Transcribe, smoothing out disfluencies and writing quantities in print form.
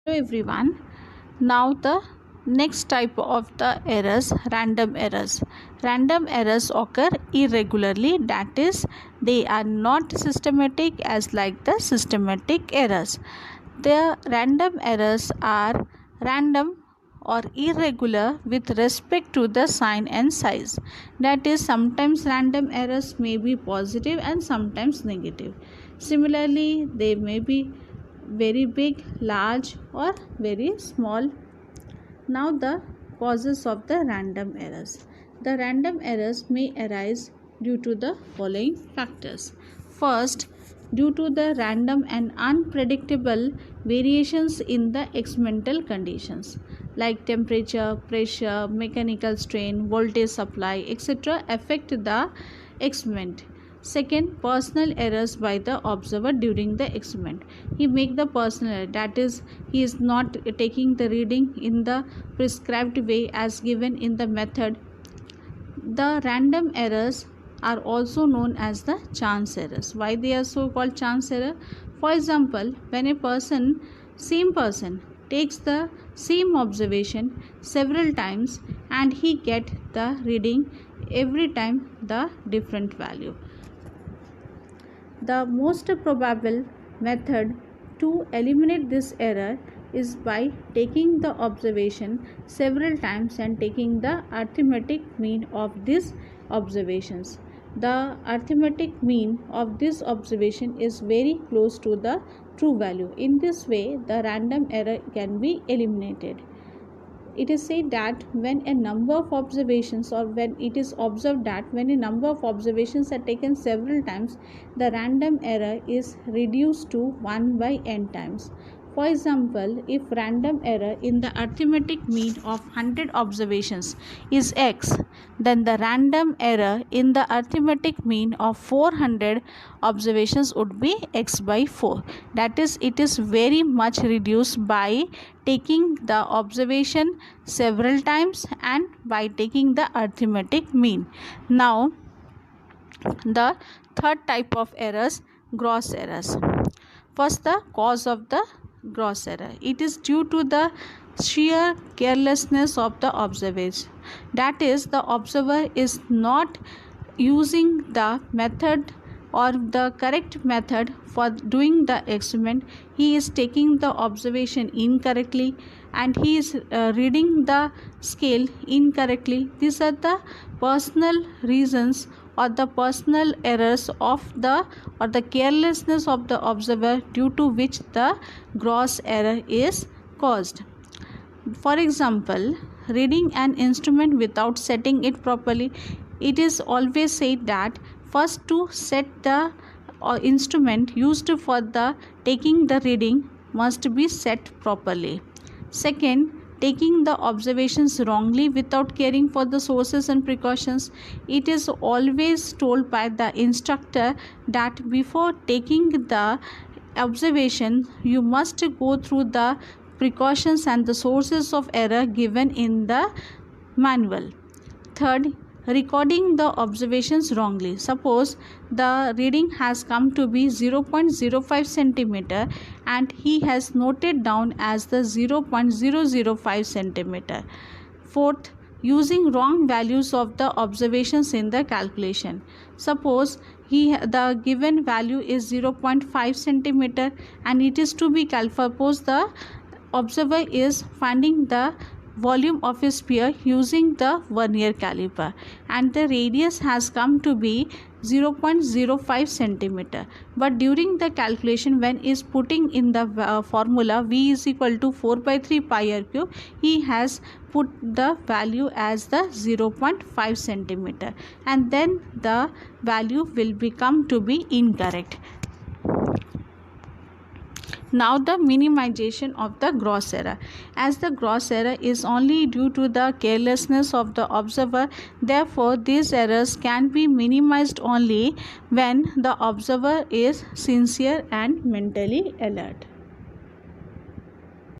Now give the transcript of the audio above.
Hello everyone. Now the next type of the errors, random errors. Random errors occur irregularly, that is they are not systematic as like the systematic errors. The random errors are random or irregular with respect to the sign and size. That is, sometimes random errors may be positive and sometimes negative. Similarly, they may be very big, large, or very small. Now, the causes of the random errors. The random errors may arise due to the following factors. First, due to the random and unpredictable variations in the experimental conditions like temperature, pressure, mechanical strain, voltage supply, etc. affect the experiment. Second, personal errors by the observer during the experiment. He make the personal error, that is, he is not taking the reading in the prescribed way as given in the method. The random errors are also known as the chance errors. Why they are so called chance error? For example, when a same person takes the same observation several times and he get the reading every time the different value. The most probable method to eliminate this error is by taking the observation several times and taking the arithmetic mean of these observations. The arithmetic mean of this observation is very close to the true value. In this way, the random error can be eliminated. It is said that when a number of observations, or when it is observed that when a number of observations are taken several times, the random error is reduced to 1 by n times. For example, if random error in the arithmetic mean of 100 observations is x, then the random error in the arithmetic mean of 400 observations would be x by 4. That is, it is very much reduced by taking the observation several times and by taking the arithmetic mean. Now, the third type of errors, gross errors. First, the cause of the gross error. It is due to the sheer carelessness of the observer. That is, the observer is not using the method or the correct method for doing the experiment. He is taking the observation incorrectly and he is reading the scale incorrectly. These are the personal reasons or the personal errors of the or the carelessness of the observer due to which the gross error is caused. For example, reading an instrument without setting it properly. It is always said that first to set the instrument used for the taking the reading must be set properly. Second, taking the observations wrongly without caring for the sources and precautions. It is always told by the instructor that before taking the observation, you must go through the precautions and the sources of error given in the manual. Third, recording the observations wrongly. Suppose the reading has come to be 0.05 centimeter and he has noted down as the 0.005 centimeter. Fourth, using wrong values of the observations in the calculation. Suppose the given value is 0.5 centimeter and it is to be suppose the observer is finding the volume of a sphere using the vernier caliper and the radius has come to be 0.05 centimeter, but during the calculation when is putting in the formula v is equal to 4 by 3 pi r cube, he has put the value as the 0.5 centimeter and then the value will become to be incorrect. Now, the minimization of the gross error. As the gross error is only due to the carelessness of the observer, therefore these errors can be minimized only when the observer is sincere and mentally alert.